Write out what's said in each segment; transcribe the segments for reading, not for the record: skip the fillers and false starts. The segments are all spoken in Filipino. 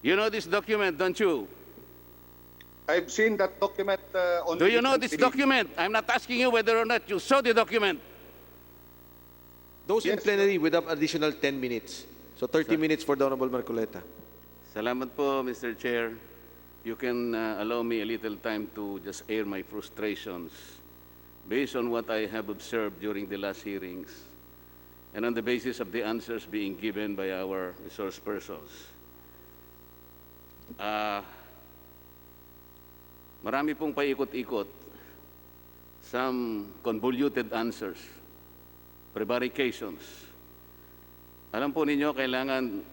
You know this document, don't you? I've seen that document on. Do you know this document? I'm not asking you whether or not you saw the document. Those in Yes, plenary would have additional 10 minutes. So 30 minutes for the Honorable Marcoleta. Salamat po, Mr. Chair. You can allow me a little time to just air my frustrations based on what I have observed during the last hearings and on the basis of the answers being given by our resource persons. Marami pong paikot-ikot, some convoluted answers, prevarications. Alam po ninyo, kailangan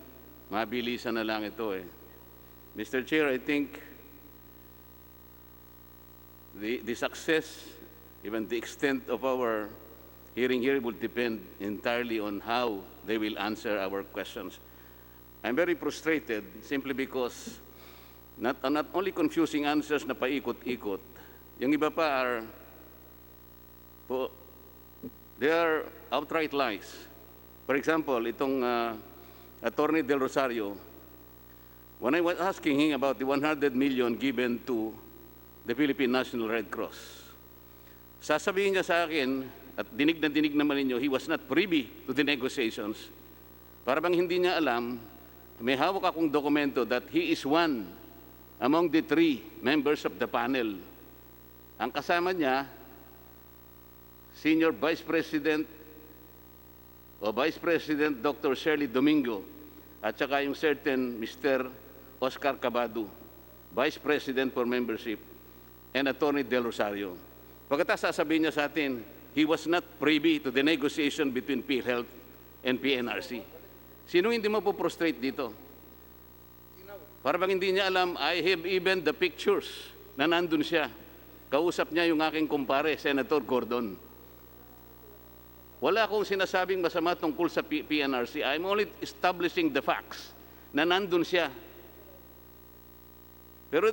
mabilisan na lang ito eh. Mr. Chair, I think the success, even the extent of our hearing here will depend entirely on how they will answer our questions. I'm very frustrated simply because not only confusing answers na paikot-ikot, yung iba pa are, they are outright lies. For example, itong Atty. Del Rosario, when I was asking him about the 100 million given to the Philippine National Red Cross, sasabihin niya sa akin, at dinig na dinig naman ninyo, he was not privy to the negotiations. Para bang hindi niya alam, may hawak akong dokumento that he is one among the 3 members of the panel. Ang kasama niya, Senior Vice President o Vice President Dr. Shirley Domingo at saka yung certain Mr. Oscar Cabado, Vice President for Membership, and Atty. Del Rosario. Pagkatapos sasabihin niya sa atin, he was not privy to the negotiation between PhilHealth and PNRC. Sino hindi mo po prostrate dito? Para bang hindi niya alam, I have even the pictures na nandun siya. Kausap niya yung aking kumpare, Senator Gordon. Wala akong sinasabing masama tungkol sa PNRC. I'm only establishing the facts na nandun siya. Pero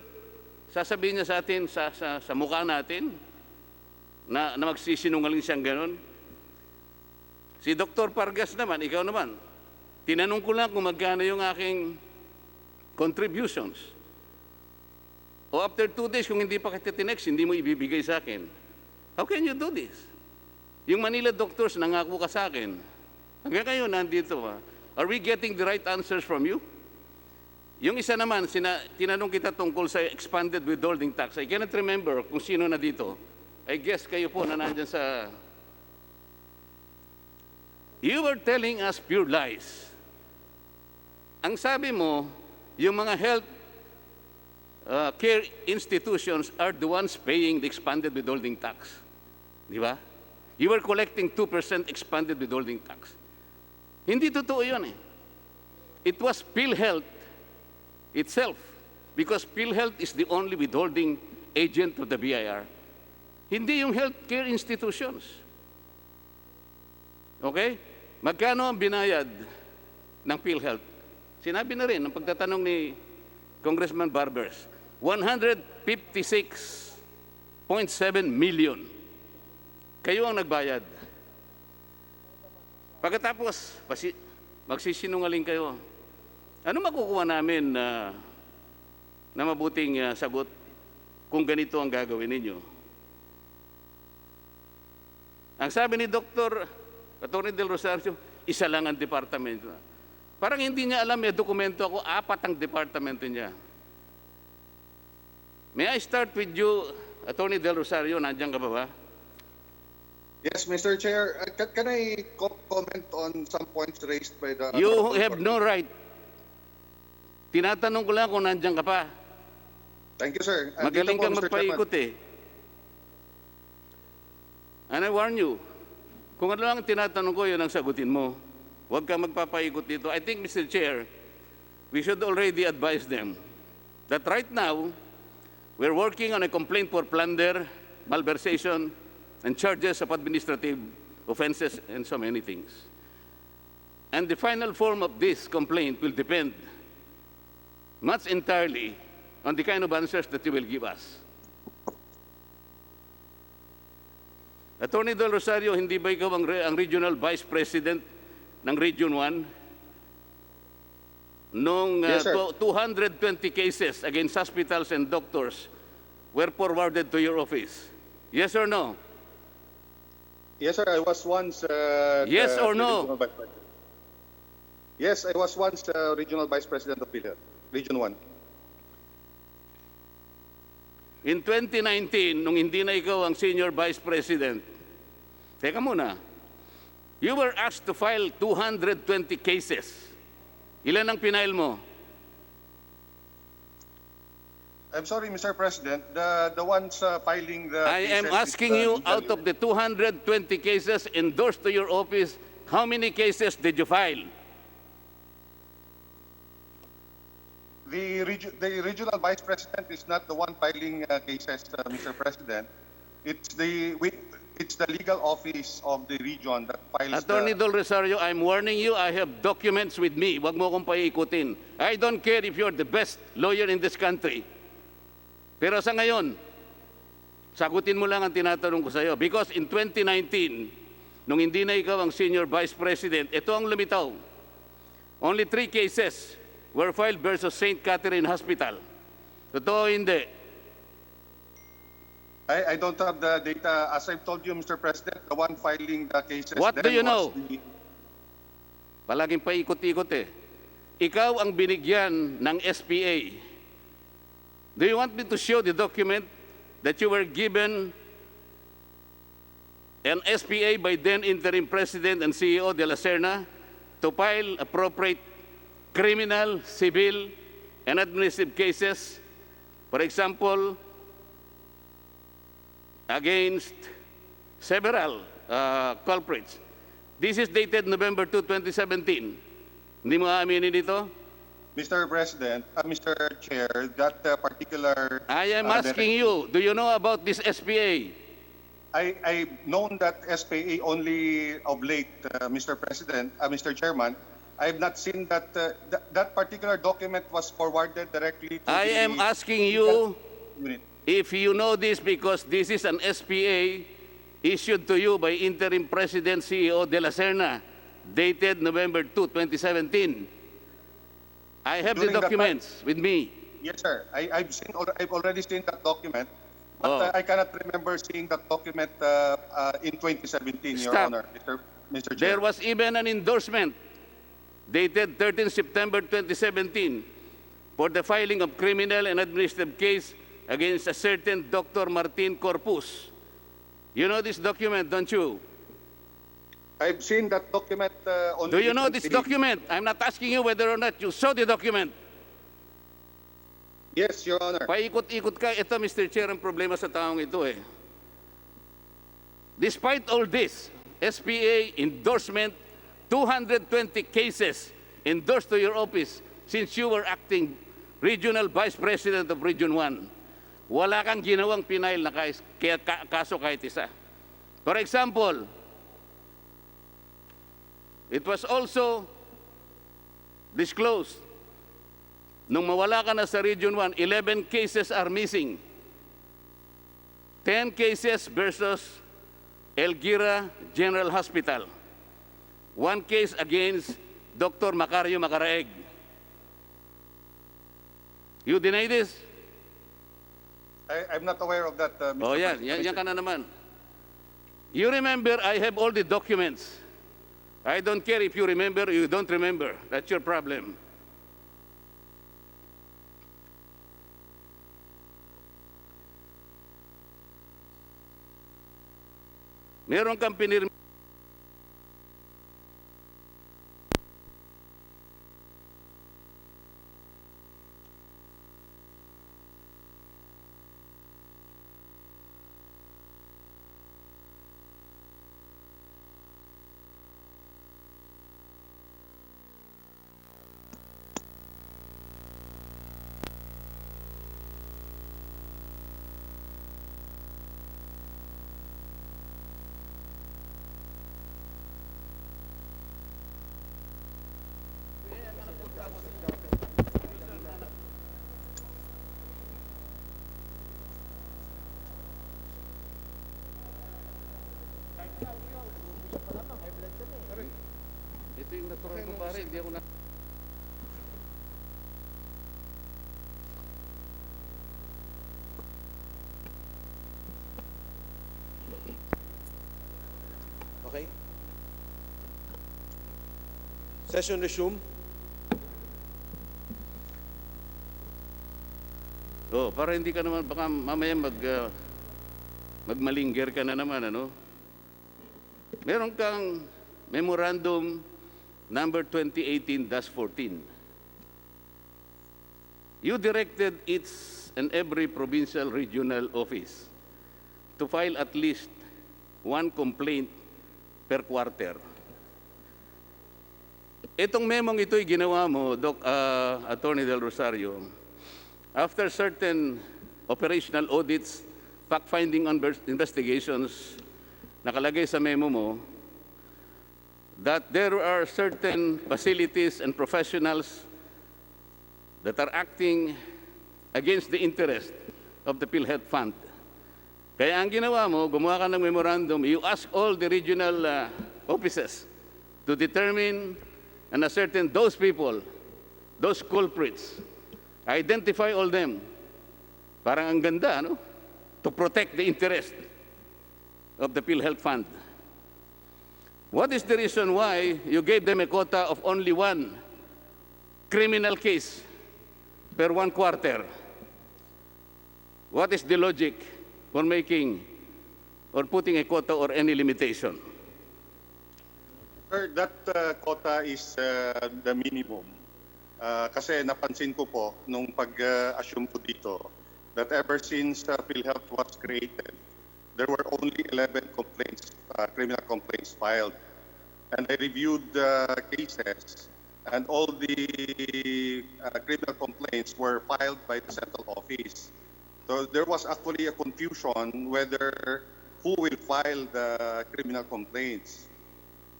sasabihin niya sa atin, sa mukha natin, na magsisinungaling siyang ganon. Si Dr. Pargas naman, ikaw naman, tinanong ko lang kung magkano yung aking contributions. O after 2 days, kung hindi pa kita tinext, hindi mo ibibigay sa akin. How can you do this? Yung Manila doctors, nangako ka sa akin. Hanggang kayo, nandito ha. Are we getting the right answers from you? Yung isa naman, tinanong kita tungkol sa expanded withholding tax. I cannot remember kung sino na dito. I guess kayo po na nandyan sa... You were telling us pure lies. Ang sabi mo, yung mga health care institutions are the ones paying the expanded withholding tax. Di ba? You were collecting 2% expanded withholding tax. Hindi totoo yun eh. It was PhilHealth itself, because PhilHealth is the only withholding agent of the BIR. Hindi yung healthcare institutions. Okay? Magkano ang binayad ng PhilHealth? Sinabi na rin ng pagtatanong ni Congressman Barbers, 156.7 million. Kayo ang nagbayad. Pagkatapos, magsisinungaling kayo. Ano makukuha namin na mabuting sagot kung ganito ang gagawin ninyo? Ang sabi ni Dr. Atty. Del Rosario, isa lang ang departamento. Parang hindi niya alam, may dokumento ako, 4 ang departamento niya. May I start with you, Atty. Del Rosario, nandiyan ka ba? Yes, Mr. Chair. Can I comment on some points raised by the... You have no right. Tinatanong ko lang kung nandiyan ka pa. Thank you, sir. Magaling Dito po, kang Mr. magpaikot eh. And I warn you, kung ano lang tinatanong ko, yun ang sagutin mo. Huwag kang magpapaikot dito. I think, Mr. Chair, we should already advise them that right now, we're working on a complaint for plunder, malversation, and charges of administrative offenses and so many things. And the final form of this complaint will depend much entirely on the kind of answers that you will give us. Atty. Del Rosario, hindi ba ikaw ang Regional Vice President ng Region 1? nung Yes, sir. 220 cases against hospitals and doctors were forwarded to your office? Yes or no? Yes, sir. I was once Yes or the no? regional vice president. Yes, I was once regional vice president of PhilHealth, Region 1. In 2019, nung hindi na ikaw ang senior vice president, teka muna, you were asked to file 220 cases. Ilan ang pinail mo? I'm sorry, Mr. President. The ones filing the I am cases asking is, you, legal out of the 220 cases endorsed to your office, how many cases did you file? The regional vice president is not the one filing cases, Mr. President. It's the legal office of the region that files Attorney Dol Rosario, I'm warning you, I have documents with me. Huwag mo akong paiikutin. I don't care if you're the best lawyer in this country. Pero sa ngayon, sagutin mo lang ang tinatanong ko sa iyo. Because in 2019, nung hindi na ikaw ang senior vice president, ito ang lumitaw. Only 3 cases were filed versus St. Catherine Hospital. Totoo hindi. I don't have the data. As I've told you, Mr. President, the one filing the cases. What do you know? was Palaging paikot-ikot eh. Ikaw ang binigyan ng SPA. Do you want me to show the document that you were given an SPA by then interim President and CEO de la Serna to file appropriate criminal, civil, and administrative cases, for example, against several culprits. This is dated November 2, 2017. Hindi mo aaminin ito? Mr. President, Mr. Chair, that particular... I am asking you, do you know about this SPA? I've known that SPA only of late, Mr. President, Mr. Chairman. I've not seen that that particular document was forwarded directly to I the am asking you unit. if you know this because this is an SPA issued to you by interim President CEO de la Serna, dated November 2, 2017. I have the During that documents with me. Yes, sir. I've already seen that document, but Oh. I cannot remember seeing that document in 2017, Your Stop. Honor, Mr. Chair. There was even an endorsement dated 13 September 2017 for the filing of criminal and administrative case against a certain Dr. Martin Corpus. You know this document, don't you? I've seen that document on... Do you know this document? I'm not asking you whether or not you saw the document. Yes, Your Honor. Paikot-ikot ka. Ito, Mr. Chair, ang problema sa taong ito eh. Despite all this, SPA endorsement, 220 cases endorsed to your office since you were acting Regional Vice President of Region 1. Wala kang ginawang pinail na kaso kahit isa. For example, it was also disclosed, nung mawala ka na sa Region 1, 11 cases are missing. 10 cases versus Elguira General Hospital. 1 case against Dr. Macario Macaraeg. You deny this? I'm not aware of that, Mr. Oh, yan. President. Yan ka na naman. You remember, I have all the documents. I don't care if you remember or you don't remember. That's your problem. Meron kang pinirma. Ito yung natural ko pare, hindi ako na... Okay. Session resume. Oh, para hindi ka naman, baka mamaya magmalingger ka na naman, ano? Meron kang memorandum number 2018-14. You directed each and every provincial regional office to file at least one complaint per quarter. Itong memong ito'y ginawa mo, Atty. Del Rosario, after certain operational audits, fact-finding investigations, nakalagay sa memo mo that there are certain facilities and professionals that are acting against the interest of the PhilHealth Fund. Kaya ang ginawa mo, gumawa ka ng memorandum, you ask all the regional offices to determine and ascertain those people, those culprits, identify all them. Parang ang ganda, no? To protect the interest of the PhilHealth Fund. What is the reason why you gave them a quota of only one criminal case per one quarter? What is the logic for making or putting a quota or any limitation? Sir, that quota is the minimum. Kasi napansin ko po nung pag-assume ko dito that ever since PhilHealth was created, there were only 11 complaints, criminal complaints filed. And I reviewed the cases, and all the criminal complaints were filed by the central office. So there was actually a confusion whether who will file the criminal complaints.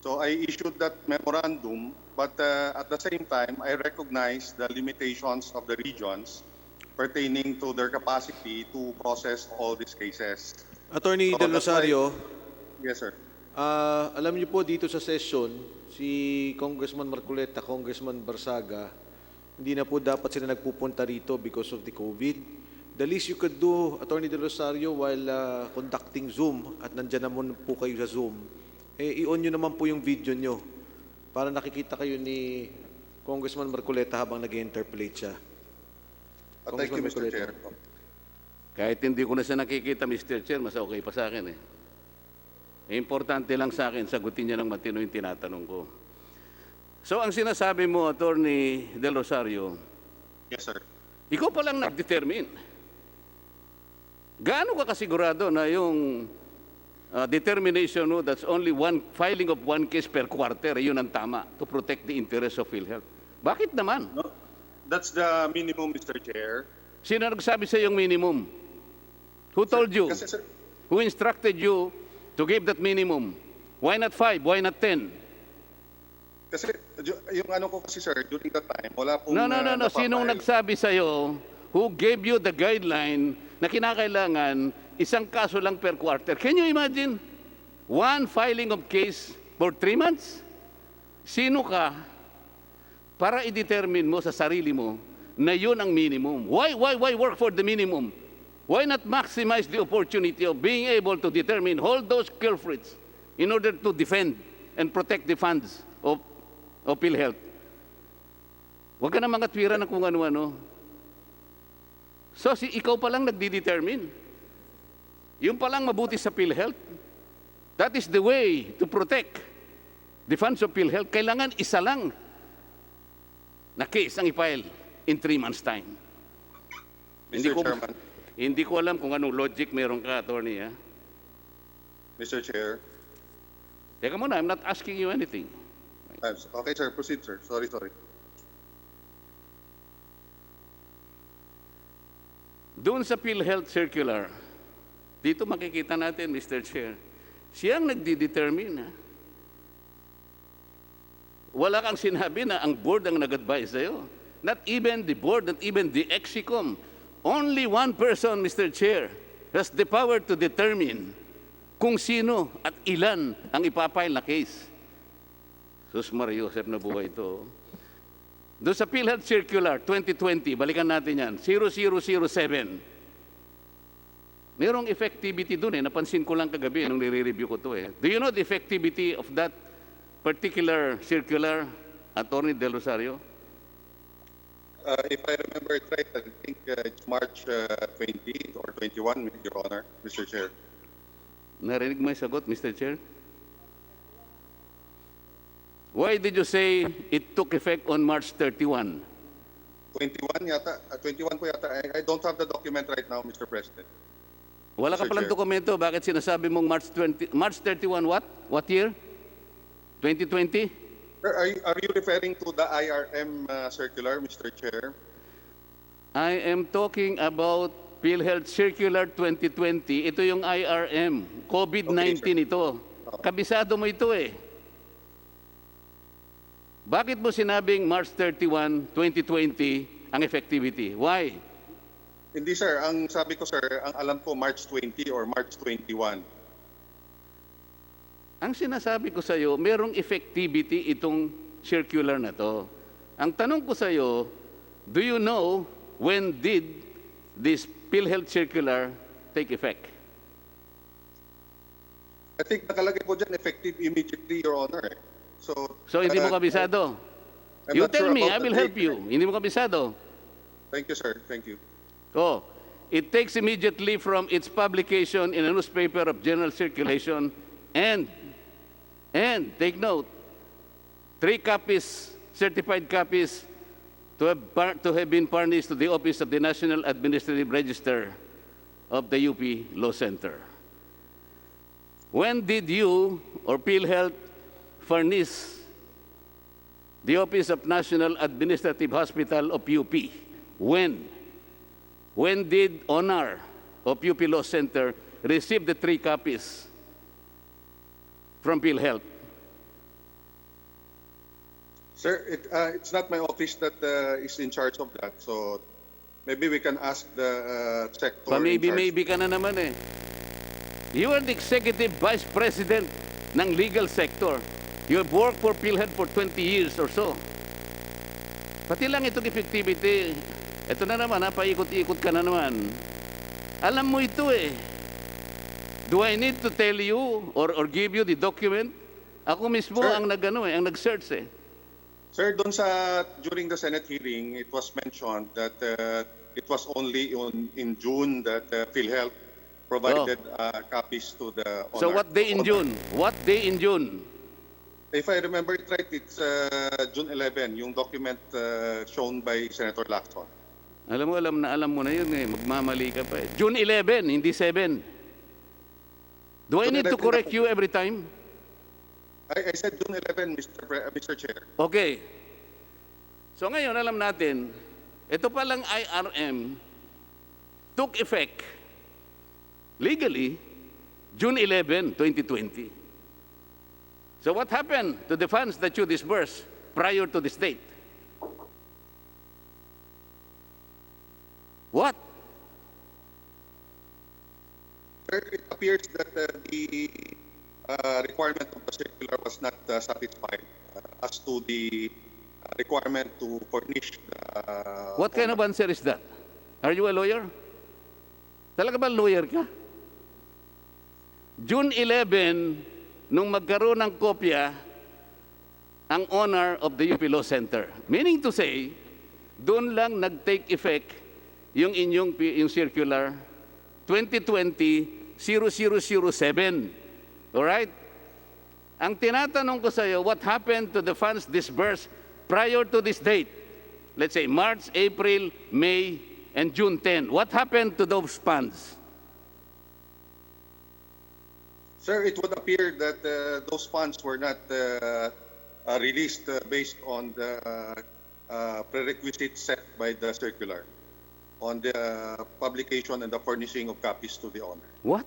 So I issued that memorandum, but at the same time, I recognize the limitations of the regions pertaining to their capacity to process all these cases. Attorney So Del that's why- Rosario, Yes, sir. alam niyo po dito sa session, si Congressman Marcoleta, Congressman Barsaga, hindi na po dapat sila nagpupunta rito because of the COVID. The least you could do, Attorney Del Rosario, while conducting Zoom, at nandyan naman po kayo sa Zoom, i-on nyo naman po yung video nyo para nakikita kayo ni Congressman Marcoleta habang nag-interpolate siya. Thank you, Mr. Chair. Kahit hindi ko na siya nakikita, Mr. Chair, mas okay pa sa akin eh. Importante lang sa akin, sagutin niya ng matino yung tinatanong ko. So ang sinasabi mo, Attorney Del Rosario, Yes, sir. ikaw pa lang nag-determine. Gaano ka kasigurado na yung determination mo, that's only one filing of one case per quarter, yun ang tama to protect the interest of PhilHealth? Bakit naman? No, that's the minimum, Mr. Chair. Sino nagsabi sa yung minimum? Who told you? Kasi, sir, Who instructed you to give that minimum? Why not 5? Why not 10? kasi yung ano ko kasi, sir, during that time, wala pong... No. Sinong nagsabi sa'yo, who gave you the guideline na kinakailangan isang kaso lang per quarter? Can you imagine? One filing of case for 3 months? Sino ka para i-determine mo sa sarili mo na yun ang minimum? Why work for the minimum? Why not maximize the opportunity of being able to determine all those culprits in order to defend and protect the funds of PhilHealth? Huwag ka na mga twira ng kung ano-ano. So, ikaw pa lang nagdi-determine. Yung pa lang mabuti sa PhilHealth. That is the way to protect the funds of PhilHealth. Kailangan isa lang na case ang i-file in 3 months' time. Mr. Chairman, Hindi ko alam kung anong logic meron ka, attorney. Ha? Mr. Chair. Teka muna, I'm not asking you anything. Okay, sir. Proceed, sir. Sorry. Doon sa PhilHealth Circular, dito makikita natin, Mr. Chair, siyang nagdi-determine. Ha? Wala kang sinabi na ang board ang nag-advise sa'yo. Not even the board, not even the EXICOM. Only one person, Mr. Chair, has the power to determine kung sino at ilan ang ipapile na case. Sus Maria Josep na buhay ito. Doon sa PhilHealth Circular 2020, balikan natin yan, 0007. Merong effectivity dun eh. Napansin ko lang kagabi nung nire-review ko to eh. Do you know the effectivity of that particular circular, Atty. Del Rosario? If I remember it right, I think it's March 20 or 21, Your Honor, Mr. Chair. Narinig mo yung sagot, Mr. Chair? Why did you say it took effect on March 31? 21 yata, 21 po yata. I don't have the document right now, Mr. President. Wala ka Mr. palang Chair. dokumento. Bakit sinasabi mong March 31 what? What year? 2020? Sir, are you referring to the IRM circular, Mr. Chair? I am talking about PhilHealth Circular 2020. Ito yung IRM. COVID-19 Okay, ito. Kabisado mo ito eh. Bakit mo sinabing March 31, 2020 ang effectivity? Why? Hindi, sir. Ang sabi ko, sir, ang alam ko March 20 or March 21. Ang sinasabi ko sa iyo, merong effectivity itong circular na to. Ang tanong ko sa iyo, do you know when did this PhilHealth circular take effect? I think nakalagay po dyan, effective immediately, Your Honor. So hindi mo kabisado? I'm You not tell sure me, about I will the help date. you. Hindi mo kabisado? Thank you, sir. Thank you. Oh, it takes immediately from its publication in a newspaper of general circulation and take note, 3 copies, certified copies, to have been furnished to the Office of the National Administrative Register of the UP Law Center. When did you or PhilHealth furnish the Office of National Administrative Hospital of UP? When? When did Honor of UP Law Center receive the 3 copies from PhilHealth? Sir, it's not my office that is in charge of that. So maybe we can ask the sector in charge. Maybe ka na naman eh. You are the Executive Vice President ng legal sector. You have worked for PhilHealth for 20 years or so. Pati lang itong effectivity, ito na naman, paikot-ikot ka na naman. Alam mo ito eh. Do I need to tell you or give you the document? Ako mismo Sir. ang ang nag-search eh. Sir, during the Senate hearing, it was mentioned that it was only in June that PhilHealth provided copies to the So Honor. what day in June? What day in June? If I remember it right, it's June 11, yung document shown by Senator Lacson. Alam mo na yun eh. Magmamali ka pa eh. June 11, hindi 7. Do I June need to 11 correct na po. you every time? I said June 11, Mr. Chair. Okay. So ngayon, alam natin, ito palang IRM took effect legally June 11, 2020. So what happened to the funds that you disbursed prior to this date? What? Sir, it appears that the requirement of the circular was not satisfied as to the requirement to furnish the... What kind of answer is that? Are you a lawyer? Talaga ba lawyer ka? June 11, nung magkaroon ng kopya ang owner of the UP Law Center. Meaning to say, doon lang nag-take effect yung inyong yung circular 2020-0007. Alright? Ang tinatanong ko sa iyo, what happened to the funds disbursed prior to this date? Let's say March, April, May, and June 10. What happened to those funds? Sir, it would appear that those funds were not released based on the prerequisites set by the circular on the publication and the furnishing of copies to the owner. What?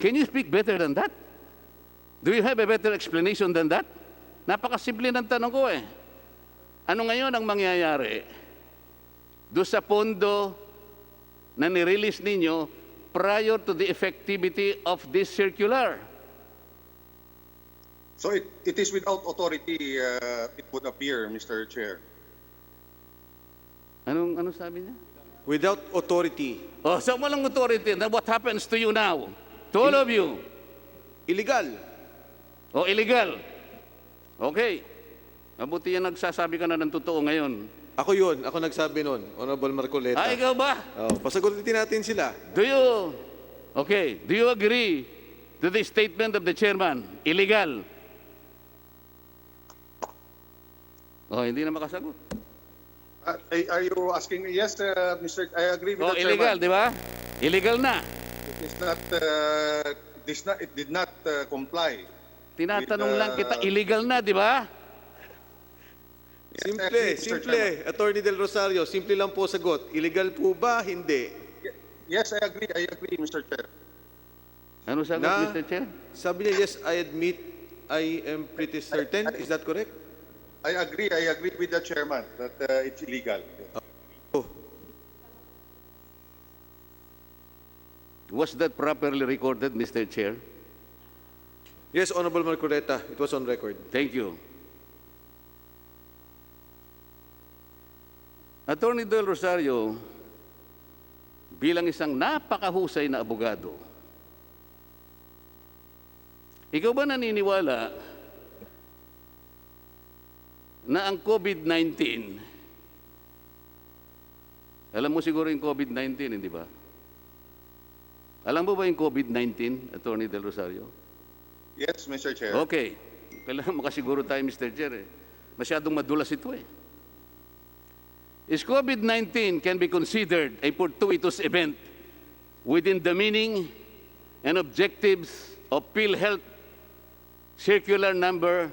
Can you speak better than that? Do you have a better explanation than that? Napakasimple ng tanong ko eh. Ano ngayon ang mangyayari doon sa pondo na nirelease ninyo prior to the effectivity of this circular? So it is without authority, it would appear, Mr. Chair. Anong sabi niya? Without authority. O, sa walang authority, then what happens to you now? To all of you? Illegal. O, illegal. Okay. Mabuti yan nagsasabi ka na ng totoo ngayon. Ako yun. Ako nagsabi nun, Honorable Marcoleta. Ah, ikaw ba? Oh, pasagutin natin sila. Do you agree to the statement of the chairman? Illegal. Oh, hindi na makasagot. Are you asking me? Yes, Mr. I agree with Oh, the illegal, chairman. di ba? Illegal na. It did not comply. Tinatanong With, lang kita, illegal na, di ba? Yes, I agree, Mr. Simple. Chairman. Attorney Del Rosario, simple lang po sagot. Illegal po ba? Hindi. Yes, I agree, Mr. Chair. Ano sagot, Na- Mr. Chair? Sabi niya, yes, I admit, I am pretty certain. Is that correct? I agree with the chairman that it's illegal. Oh, Was that properly recorded, Mr. Chair? yes, Honorable Marcoleta, it was on record. Thank you. Attorney Del Rosario, bilang isang napakahusay na abogado, ikaw ba naniniwala na ang COVID-19, alam mo siguro yung COVID-19, hindi ba? Alam mo ba yung COVID-19, Attorney Del Rosario? Yes, Mr. Chair. Okay. Kailangan makasiguro tayo, Mr. Chair. Masyadong madulas ito eh. Is COVID-19 can be considered a fortuitous event within the meaning and objectives of PhilHealth Circular Number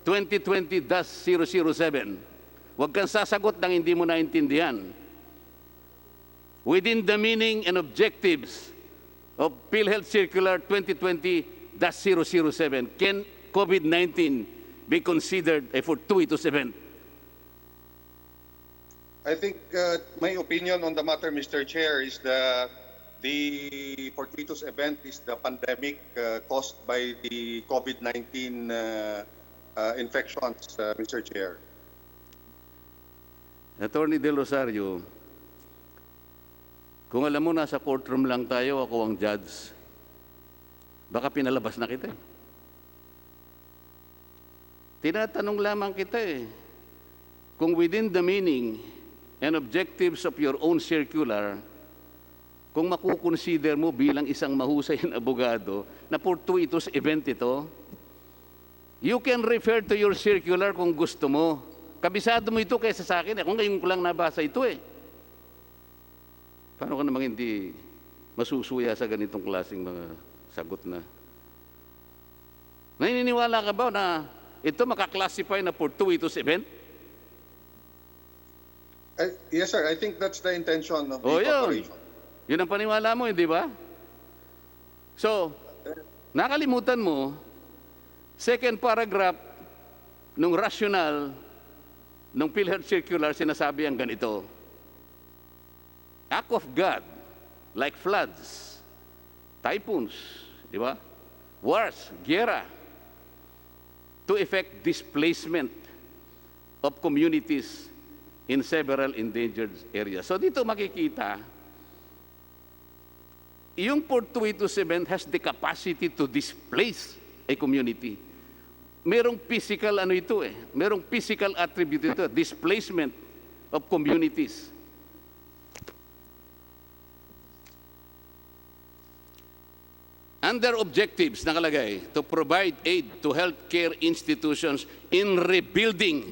2020-007. Huwag kang sasagot ng hindi mo naintindihan. Within the meaning and objectives of PhilHealth Circular 2020-007, can COVID-19 be considered a fortuitous event? I think my opinion on the matter, Mr. Chair, is that the fortuitous event is the pandemic caused by the COVID-19 infections, Mr. Chair. Attorney Del Rosario, kung alam mo nasa courtroom lang tayo, ako ang judge, baka pinalabas na kita eh. Tinatanong lamang kita eh, kung within the meaning and objectives of your own circular, kung makukonsider mo bilang isang mahusay na abogado na fortuitous event ito, you can refer to your circular kung gusto mo. Kabisado mo ito kaysa sa akin. Kung ngayon ko lang nabasa ito eh. Paano ka namang hindi masusuya sa ganitong klaseng mga sagot na? Naniniwala ka ba na ito makaklasify na fortuitous event? Yes, sir. I think that's the intention of the O yun. corporation. Yun ang paniwala mo, hindi ba? So, nakalimutan mo, second paragraph nung rational nung PhilHealth Circular, sinasabi ang ganito. Act of God, like floods, typhoons, di ba? Wars, gera, to effect displacement of communities in several endangered areas. So dito makikita, yung fortuitous event has the capacity to displace a community. Merong physical ano ito eh, merong physical attribute ito, displacement of communities. Under objectives, nakalagay, to provide aid to healthcare institutions in rebuilding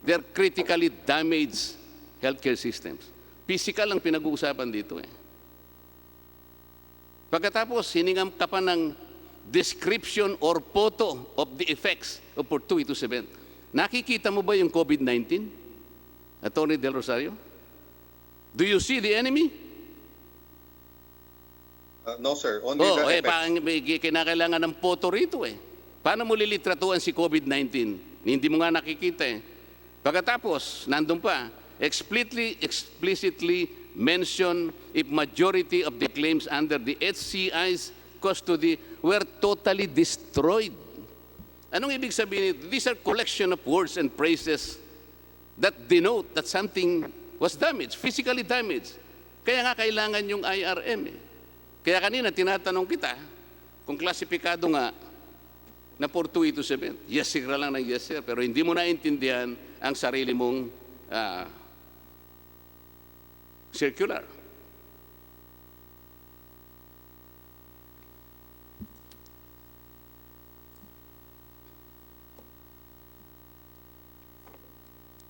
their critically damaged healthcare systems. Physical ang pinag-uusapan dito eh. Pagkatapos, hiningam ka pa ng description or photo of the effects of fortuitous event. Nakikita mo ba yung COVID-19? Atty. Del Rosario? Do you see the enemy? No, sir. Only the effects. Kinakailangan ng photo rito eh. Paano mo lilitratuan si COVID-19? Hindi mo nga nakikita eh. Pagkatapos, nandun pa, explicitly mention if majority of the claims under the HCI's custody were totally destroyed. Anong ibig sabihin nito? These are collection of words and phrases that denote that something was damaged, physically damaged. Kaya nga kailangan yung IRM eh. Kaya kanina tinatanong kita kung klasifikado nga na fortuitous event. Yes sir lang ng yes sir, pero hindi mo naintindihan ang sarili mong circular.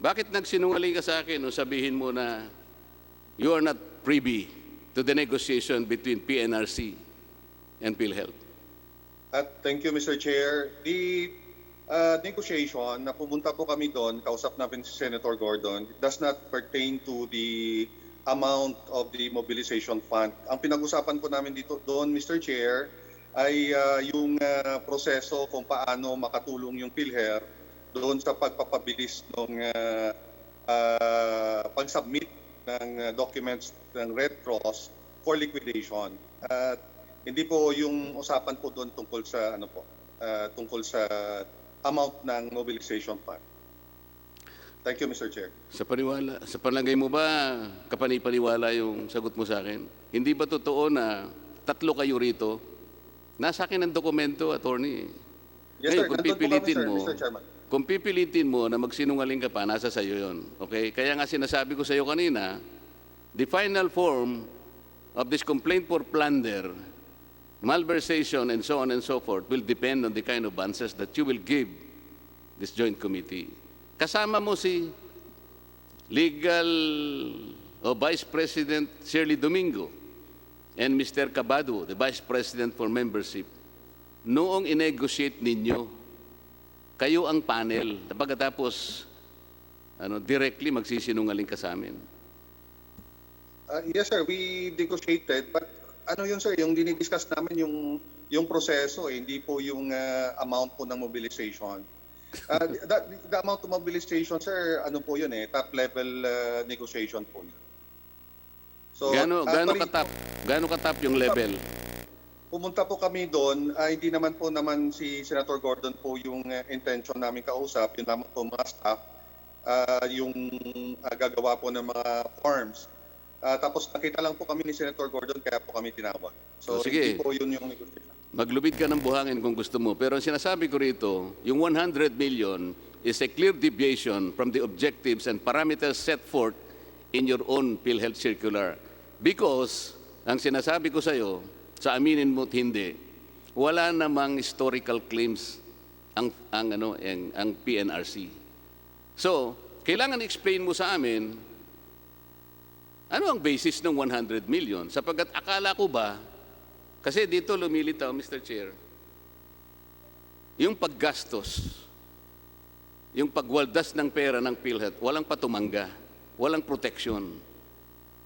Bakit nagsinungaling ka sa akin nung sabihin mo na you are not privy to the negotiation between PNRC and PhilHealth? Thank you, Mr. Chair. The negotiation, na pumunta po kami doon, kausap namin si Senator Gordon, it does not pertain to the amount of the mobilization fund. Ang pinag-usapan po namin dito doon, Mr. Chair, ay yung proseso kung paano makatulong yung PhilHealth doon sa pagpapabilis ng pag-submit ng documents ng Red Cross for liquidation. Hindi po yung usapan po doon tungkol sa tungkol sa amount ng mobilization fund. Thank you, Mr. Chair. Sa palagay mo ba, kapanipaniwala yung sagot mo sa akin? Hindi ba totoo na 3 kayo rito? Nasa akin ang dokumento, attorney. Yes, sir. Ngayon, kung Nandun po kami, pipilitin sir, mo, Mr. Chairman. kung pipilitin mo na magsinungaling ka pa, nasa sayo yun. Okay? Kaya nga sinasabi ko sa iyo kanina, the final form of this complaint for plunder, malversation, and so on and so forth will depend on the kind of answers that you will give this joint committee. Kasama mo si Legal Vice President Shirley Domingo and Mr. Cabado, the Vice President for Membership. Noong inegotiate ninyo, kayo ang panel. Pagkatapos, directly magsisinungaling ka sa amin. Yes, sir. We negotiated. But yun, sir, yung dinidiscuss namin yung proseso, hindi po yung amount po ng mobilization. The amount of mobilization, sir, po yun top level negotiation po yun. So, Gaano katap yung level? Pumunta po kami doon, hindi naman si Senator Gordon po yung intention namin kausap, yun naman po mga staff, yung gagawa po ng mga forms. Tapos nakita lang po kami ni Senator Gordon, kaya po kami tinawag. So sige. hindi po yun yung negotiation. Maglubid ka ng buhangin kung gusto mo. Pero ang sinasabi ko rito, yung 100 million is a clear deviation from the objectives and parameters set forth in your own PhilHealth circular. Because, ang sinasabi ko sa iyo, sa aminin mo't hindi, wala namang historical claims ang PNRC. So, kailangan explain mo sa amin, ano ang basis ng 100 million? Sapagkat akala ko ba, kasi dito lumilitaw, Mr. Chair, yung paggastos, yung pagwaldas ng pera ng PhilHealth, walang patumangga, walang protection.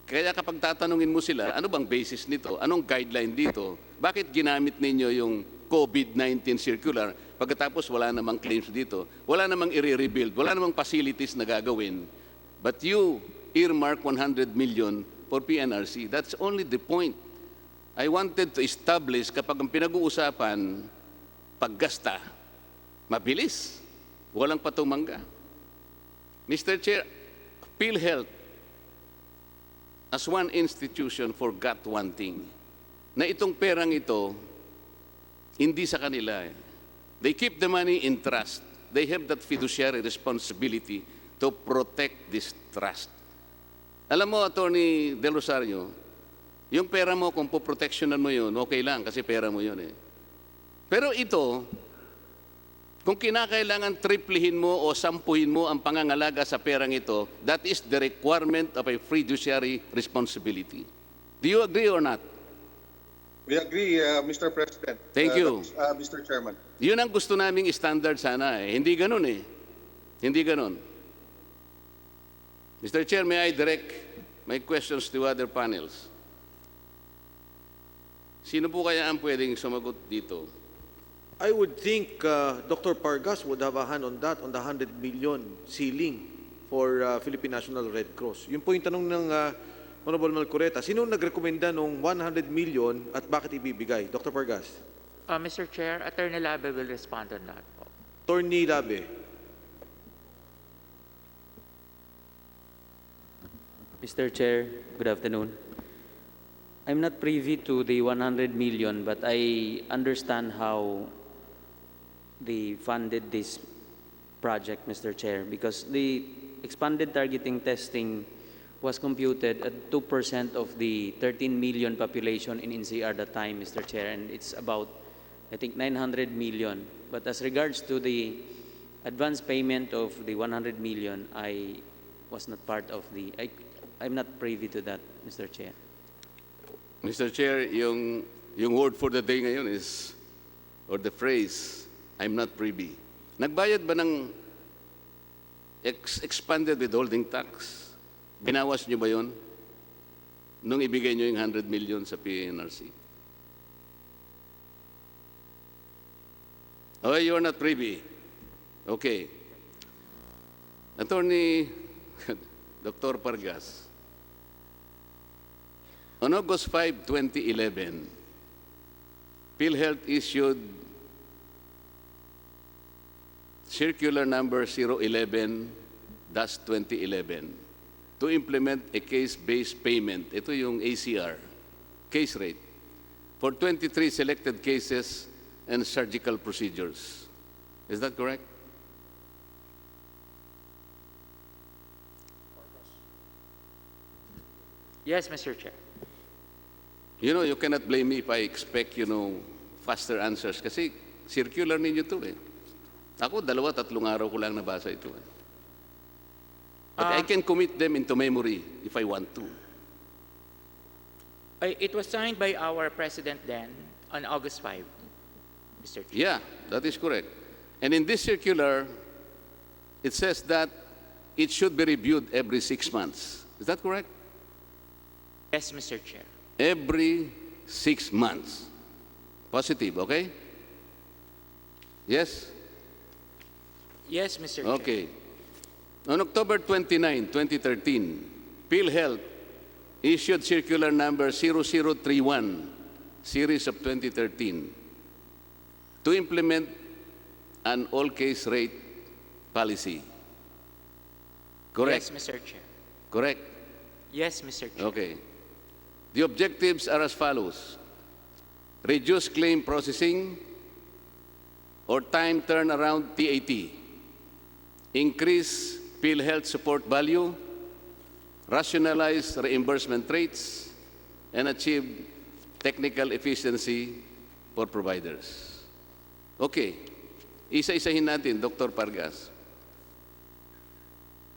Kaya kapag tatanungin mo sila, ano bang basis nito? Anong guideline dito? Bakit ginamit ninyo yung COVID-19 circular pagkatapos wala namang claims dito? Wala namang i-rebuild, wala namang facilities na gagawin. But you earmark 100 million for PNRC. That's only the point. I wanted to establish kapag ang pinag-uusapan, paggasta, mabilis, walang patumangga. Mr. Chair, PhilHealth as one institution forgot one thing, na itong perang ito, hindi sa kanila. They keep the money in trust. They have that fiduciary responsibility to protect this trust. Alam mo, Atty. Del Rosario, yung pera mo, kung poprotectionan mo yun, okay lang, kasi pera mo yun Pero ito, kung kinakailangan triplihin mo o sampuhin mo ang pangangalaga sa perang ito, that is the requirement of a fiduciary responsibility. Do you agree or not? We agree, Mr. President. Thank you. Mr. Chairman. Yun ang gusto naming standard sana Hindi ganun Hindi ganun. Mr. Chair, may I direct my questions to other panels? Sino po kaya ang pwedeng sumagot dito? I would think Dr. Pargas would have a hand on that, on the 100 million ceiling for Philippine National Red Cross. Yun po yung tanong ng Honorable Marcoleta. Sino nagrekomenda ng 100 million at bakit ibibigay? Dr. Pargas. Mr. Chair, Attorney Labe will respond on that. Attorney Labe. Mr. Chair, good afternoon. I'm not privy to the 100 million, but I understand how they funded this project, Mr. Chair, because the expanded targeting testing was computed at 2% of the 13 million population in NCR that time, Mr. Chair, and it's about, I think, 900 million. But as regards to the advance payment of the 100 million, I was not part of I'm not privy to that, Mr. Chair. Mr. Chair, yung word for the day ngayon is, or the phrase, I'm not privy. Nagbayad ba ng expanded withholding tax? Binawas niyo ba yun? Nung ibigay niyo yung 100 million sa PNRC? Oh, you are not privy. Okay. Attorney Dr. Pargas, on August 5, 2011, PhilHealth issued Circular Number 011-2011 to implement a case-based payment. Ito yung ACR, case rate, for 23 selected cases and surgical procedures. Is that correct? Yes, Mr. Chair. You know, you cannot blame me if I expect, faster answers. Kasi circular ninyo to eh. Ako, 2-3 araw ko lang nabasa ito eh. But I can commit them into memory if I want to. It was signed by our president then on August 5, Mr. Chair. Yeah, that is correct. And in this circular, it says that it should be reviewed every 6 months. Is that correct? Yes, Mr. Chair. Every 6 months. Positive, okay? Yes? Yes, Mr. Chair. Okay. On October 29, 2013, PhilHealth issued Circular Number 0031, Series of 2013, to implement an all-case rate policy. Correct? Yes, Mr. Chair. Correct? Yes, Mr. Chair. Okay. The objectives are as follows. Reduce claim processing or time turnaround TAT. Increase PhilHealth support value. Rationalize reimbursement rates. And achieve technical efficiency for providers. Okay. Isa-isahin natin, Dr. Pargas.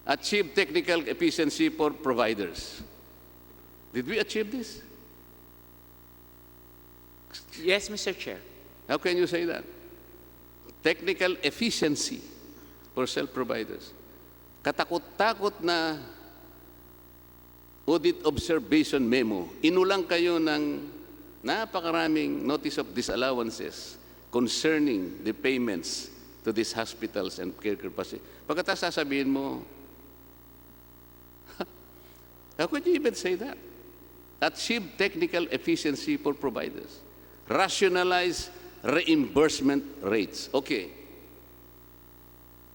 Achieve technical efficiency for providers. Did we achieve this? Yes, Mr. Chair. How can you say that? Technical efficiency for self-providers. Katakot-takot na audit observation memo. Inulang kayo ng napakaraming notice of disallowances concerning the payments to these hospitals and care capacity. Pagkatapos sasabihin mo, how could you even say that? Achieve technical efficiency for providers. Rationalize reimbursement rates. Okay.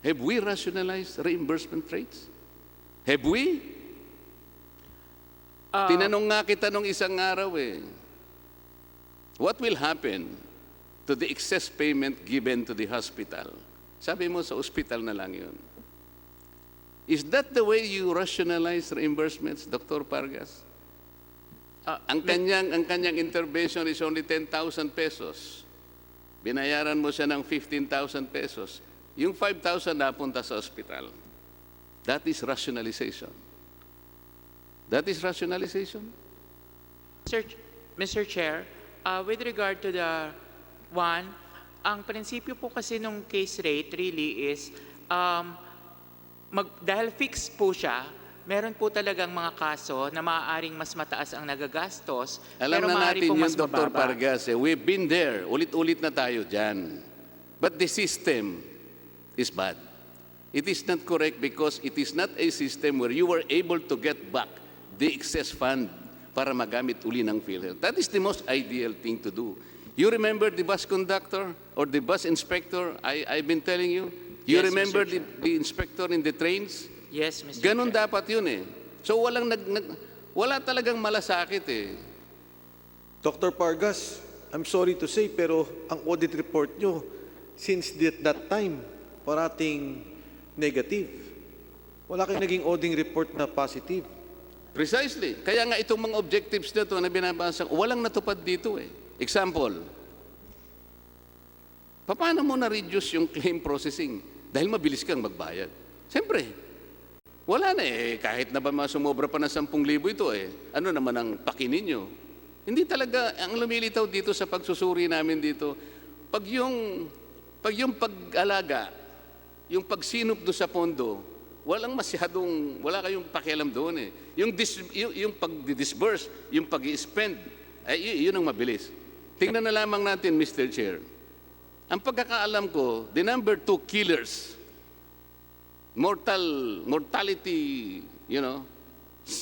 Have we rationalized reimbursement rates? Have we? Tinanong nga kita nung isang araw eh. What will happen to the excess payment given to the hospital? Sabi mo sa hospital na lang yun. Is that the way you rationalize reimbursements, Dr. Pargas? Ang kanyang intervention is only 10,000 pesos. Binayaran mo siya ng 15,000 pesos. Yung 5,000 napunta sa hospital. That is rationalization. That is rationalization. Mr. Chair, with regard to the one, ang prinsipyo po kasi nung case rate really is dahil fixed po siya, meron po talagang mga kaso na maaaring mas mataas ang nagagastos, Alam pero na maaari natin po yun, mas Dr. mababa. Pargas. We've been there. Ulit-ulit na tayo dyan. But the system is bad. It is not correct because it is not a system where you were able to get back the excess fund para magamit uli ng PhilHealth. That is the most ideal thing to do. You remember the bus conductor or the bus inspector? I've been telling you. You Yes, remember Mr. Chair. the inspector in the trains? Yes, Mr. Ganon Chair. dapat yun eh. So wala talagang malasakit eh. Dr. Pargas, I'm sorry to say, pero ang audit report nyo, since that time, parating negative. Wala kayong naging auditing report na positive. Precisely. Kaya nga itong mga objectives na ito na binabasa, walang natupad dito eh. Example, paano mo na-reduce yung claim processing? Dahil mabilis kang magbayad. Siyempre, wala na eh. Kahit na ba sumobra pa ng 10,000 ito eh. Ano naman ang pakinin nyo? Hindi talaga, ang lumilitaw dito sa pagsusuri namin dito, pag yung pag-alaga, yung pagsinop doon sa pondo, wala kayong pakialam doon eh. Yung pag-disburse, yung pag-spend, ay yun ang mabilis. Tingnan na lamang natin, Mr. Chair. Ang pagkakaalam ko, the number 2 killers, mortality,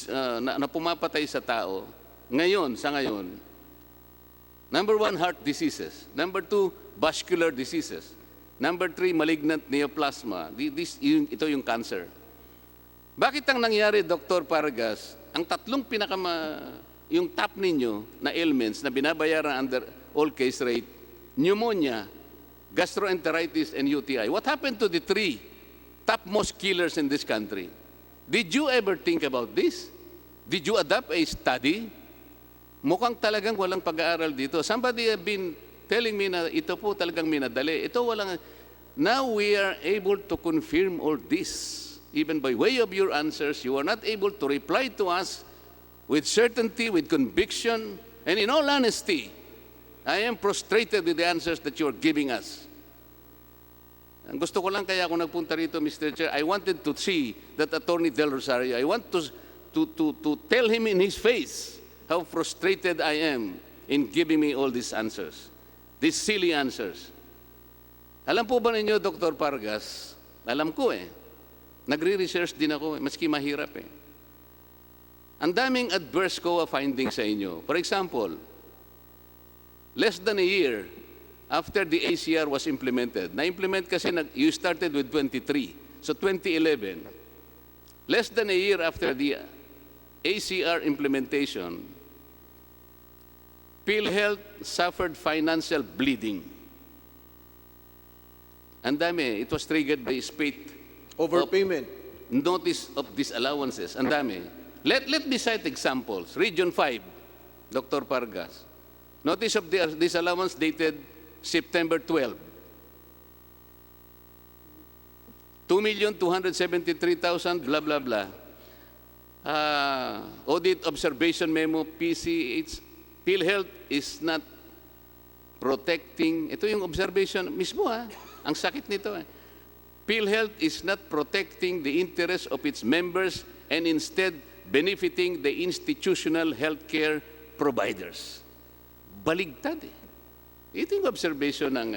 na pumapatay sa tao, sa ngayon, number 1, heart diseases. Number 2, vascular diseases. Number 3, malignant neoplasma. Ito yung cancer. Bakit ang nangyari, Dr. Pargas, ang tatlong yung top ninyo na ailments na binabayaran under all case rate, pneumonia, gastroenteritis, and UTI. What happened to the 3 topmost killers in this country? Did you ever think about this? Did you adopt a study? Mukhang talagang walang pag-aaral dito. Somebody have been telling me na ito po talagang minadali. Now we are able to confirm all this. Even by way of your answers, you are not able to reply to us with certainty, with conviction, and in all honesty, I am frustrated with the answers that you are giving us. Ang gusto ko lang kaya ako nagpunta rito, Mr. Chair, I wanted to see that Attorney Del Rosario. I want to tell him in his face how frustrated I am in giving me all these answers, these silly answers. Alam po ba ninyo, Dr. Pargas, alam ko eh, nagre-research din ako, maski mahirap eh. Ang daming adverse COA findings sa inyo. For example, less than a year after the ACR was implemented, na-implement kasi, you started with 23, so 2011, less than a year after the ACR implementation, PhilHealth suffered financial bleeding. Ang dami, it was triggered by spate Overpayment. notice of disallowances. Ang dami. Let me cite examples. Region 5, Dr. Pargas. Notice of disallowance dated September 12. 2,273,000, blah, blah, blah. Audit observation memo, PCH. PhilHealth is not protecting, ito yung observation mismo ang sakit nito PhilHealth is not protecting the interests of its members and instead benefiting the institutional healthcare providers. Baligtad Ito yung observation ng,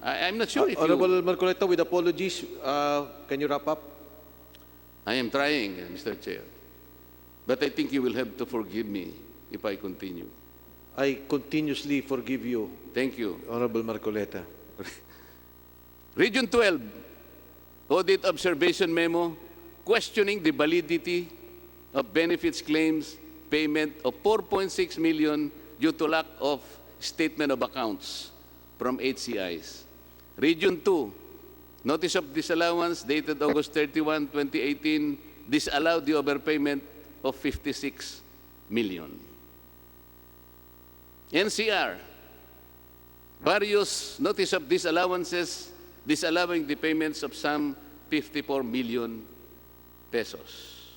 I'm not sure if Honorable Marcoleta, with apologies, can you wrap up? I am trying, Mr. Chair. But I think you will have to forgive me if I continue. I continuously forgive you, Thank you. Honorable Marcoleta. Region 12, audit observation memo, questioning the validity of benefits claims payment of 4.6 million due to lack of statement of accounts from HCIs. Region 2, notice of disallowance dated August 31, 2018, disallowed the overpayment of 56 million. NCR, various notice of disallowances disallowing the payments of some 54 million pesos.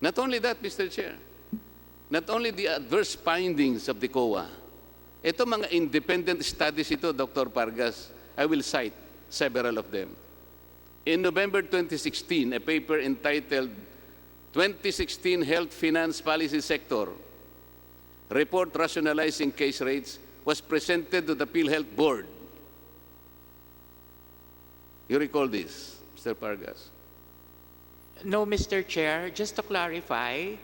Not only that, Mr. Chair, not only the adverse findings of the COA, ito mga independent studies ito, Dr. Pargas, I will cite several of them. In November 2016, a paper entitled 2016 Health Finance Policy Sector Report Rationalizing Case Rates was presented to the PhilHealth Board. You recall this, Mr. Pargas? No, Mr. Chair, just to clarify,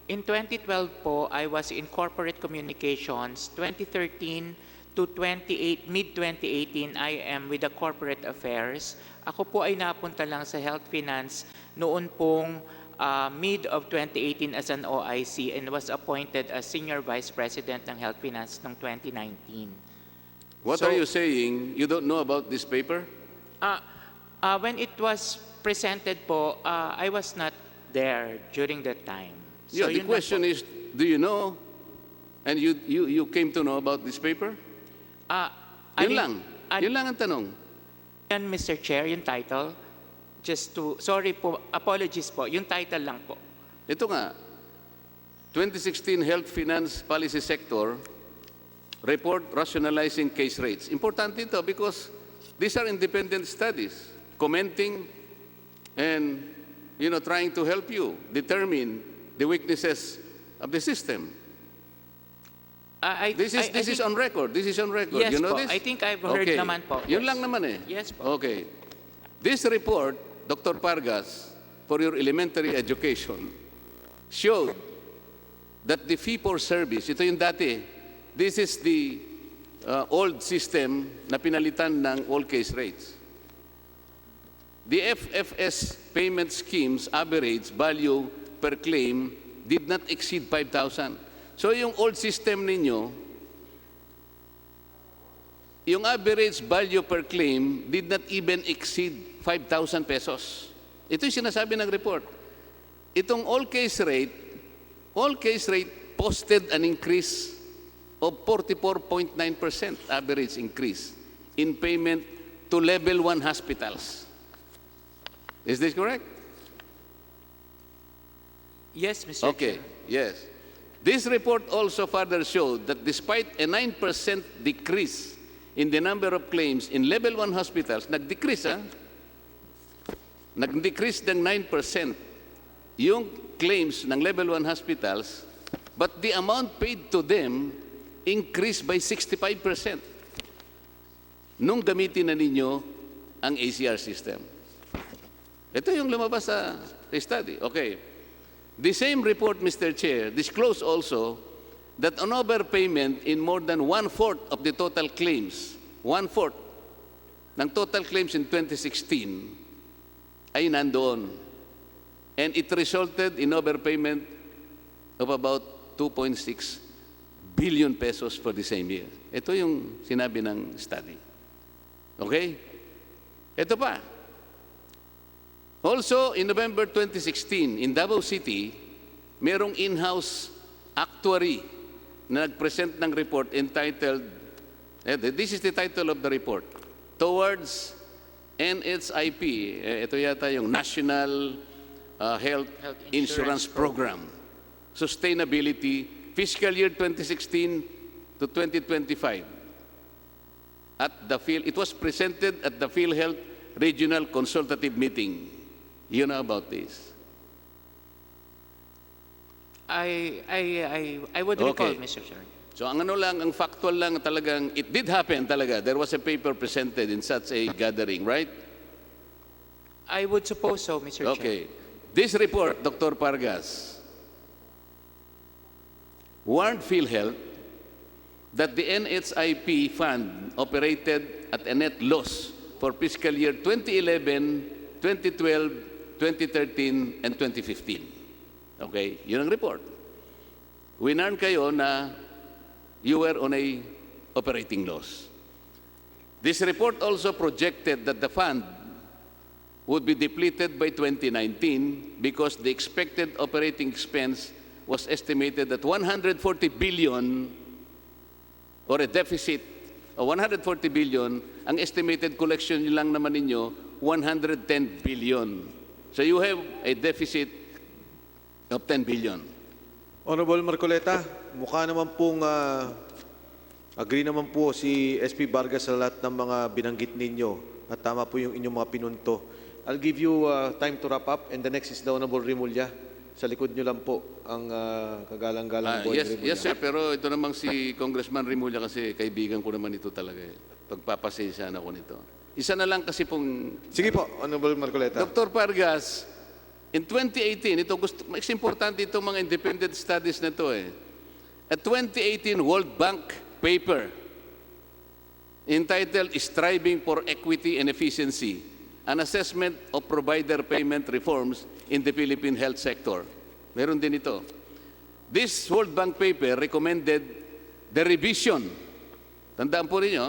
in 2012 po, I was in corporate communications. 2013 to mid-2018, I am with the corporate affairs. Ako po ay napunta lang sa health finance noon pong mid of 2018 as an OIC and was appointed as Senior Vice President ng Health Finance noong 2019. What So- are you saying? You don't know about this paper? When it was presented po, I was not there during that time. Yeah, the yun lang question po. is, do you know? And you came to know about this paper? Yun lang. Yun lang ang tanong. Yan, Mr. Chair, yung title, sorry po, apologies po, yung title lang po. Ito nga, 2016 Health Finance Policy Sector Report Rationalizing Case Rates. Importante ito because these are independent studies commenting and trying to help you determine the weaknesses of the system. This is on record. This is on record. Yes you know po. this? I think I've heard Okay. naman po. Yun Yes. lang naman eh. Yes po. Okay. This report, Dr. Pargas, for your elementary education, showed that the fee for service, ito yung dati, this is the old system na pinalitan ng all case rates. The FFS payment schemes average value per claim did not exceed 5,000. So yung old system ninyo, yung average value per claim did not even exceed 5,000 pesos. Ito yung sinasabi ng report. Itong all case rate posted an increase of 44.9% average increase in payment to level 1 hospitals. Is this correct? Yes, Mr. Okay, Chair. yes. This report also further showed that despite a 9% decrease in the number of claims in level 1 hospitals, nag-decrease ng 9% yung claims ng level 1 hospitals, but the amount paid to them increased by 65% nung gamitin na ninyo ang ACR system. Ito yung lumabas sa study. Okay. The same report, Mr. Chair, disclosed also that an overpayment in more than 1/4 of the total claims, 1/4 ng total claims in 2016 ay nandoon. And it resulted in overpayment of about 2.6 billion pesos for the same year. Ito yung sinabi ng study. Okay? Ito pa. Also, in November 2016, in Davao City, merong in-house actuary na nag-present ng report entitled, this is the title of the report, Towards NHIP, ito yata yung National Health Insurance Program, Sustainability, Fiscal Year 2016 to 2025. It was presented at the PhilHealth Regional Consultative Meeting. You know about this? I would recall, Mr. Chair. So ang ang factual lang talagang, it did happen talaga. There was a paper presented in such a gathering, right? I would suppose so, Mr. Chair. Okay. This report, Dr. Pargas, warned PhilHealth that the NHIP fund operated at a net loss for fiscal year 2011, 2012, 2013, and 2015. Okay? Yun ang report. Winarn kayo na you were on a operating loss. This report also projected that the fund would be depleted by 2019 because the expected operating expense was estimated at 140 billion or a deficit of 140 billion. Ang estimated collection lang naman ninyo, 110 billion. So you have a deficit of 10 billion. Honorable Marcoleta, mukha naman pong agree naman po si SP Vargas sa lahat ng mga binanggit ninyo at tama po yung inyong mga pinunto. I'll give you time to wrap up and the next is the Honorable Rimulya. Sa likod nyo lang po ang kagalang-galang boy Rimulya. Yes, sir, pero ito namang si Congressman Rimulya kasi kaibigan ko naman ito talaga. Pagpapasensyahan ako nito. Isa na lang kasi pong... Sige po, Honorable Marcoleta. Dr. Pargas, in 2018, mas importante itong mga independent studies na ito eh. A 2018 World Bank paper entitled Striving for Equity and Efficiency, an assessment of provider payment reforms in the Philippine health sector. Meron din ito. This World Bank paper recommended the revision. Tandaan po ninyo,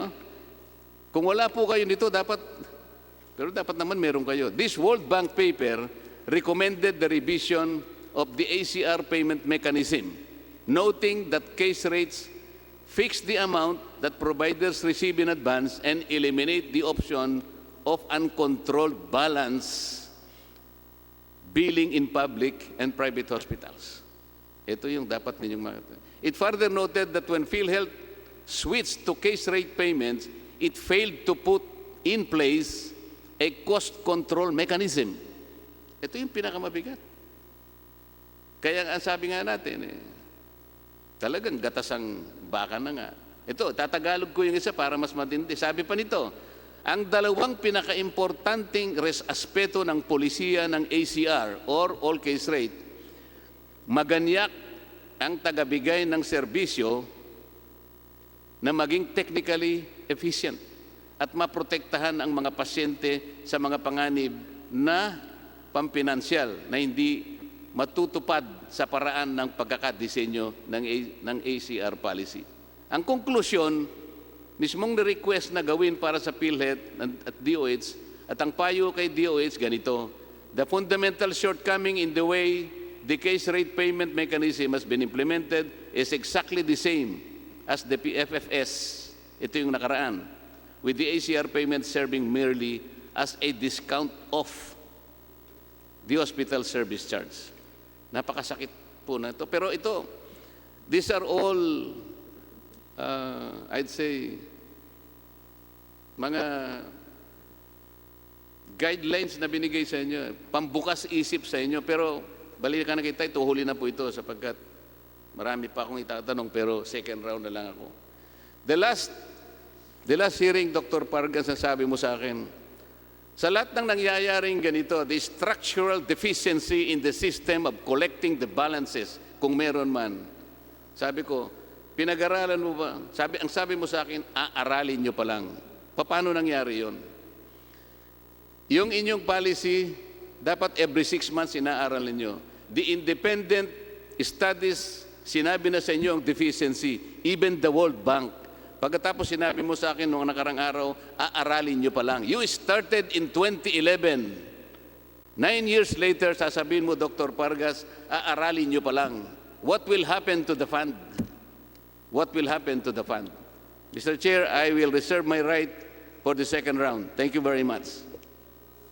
kung wala po kayo nito, pero dapat naman meron kayo. This World Bank paper recommended the revision of the ACR payment mechanism, noting that case rates fix the amount that providers receive in advance and eliminate the option of uncontrolled balance billing in public and private hospitals. Ito yung dapat ninyong makita. It further noted that when PhilHealth switched to case rate payments, it failed to put in place a cost control mechanism. Ito yung pinakamabigat. Kaya ang sabi nga natin, talagang gatas ang baka na nga. Ito, tatagalog ko yung isa para mas matindi. Sabi pa nito, ang dalawang pinaka-importanting aspeto ng polisiya ng ACR or all case rate, maganyak ang tagabigay ng serbisyo na maging technically efficient at maprotektahan ang mga pasyente sa mga panganib na pampinansyal na hindi matutupad sa paraan ng pagkakadisenyo ng ACR policy. Ang konklusyon, mismong na-request na gawin para sa PhilHealth at DOH, at ang payo kay DOH ganito, the fundamental shortcoming in the way the case rate payment mechanism has been implemented is exactly the same as the PFFS. Ito yung nakaraan, with the ACR payment serving merely as a discount off the hospital service charge. Napakasakit po na ito. Pero ito, these are all, I'd say, mga guidelines na binigay sa inyo, pambukas isip sa inyo, pero balikan na kita, tuhuli na po ito sapagkat marami pa akong itatanong, pero second round na lang ako. The last hearing, Dr. Pargas, sabi mo sa akin, sa lahat ng nangyayaring ganito, the structural deficiency in the system of collecting the balances, kung meron man, sabi ko, pinag-aralan mo ba? Ang sabi mo sa akin, aaralin nyo pa lang. Paano nangyari yon? Yung inyong policy, dapat every 6 months inaaralin nyo. The independent studies, sinabi na sa inyo ang deficiency, even the World Bank. Pagkatapos sinabi mo sa akin noong nakarang araw, aaralin nyo pa lang. You started in 2011. 9 years later, sasabihin mo, Dr. Pargas, aaralin nyo pa lang. What will happen to the fund? What will happen to the fund? Mr. Chair, I will reserve my right for the second round. Thank you very much.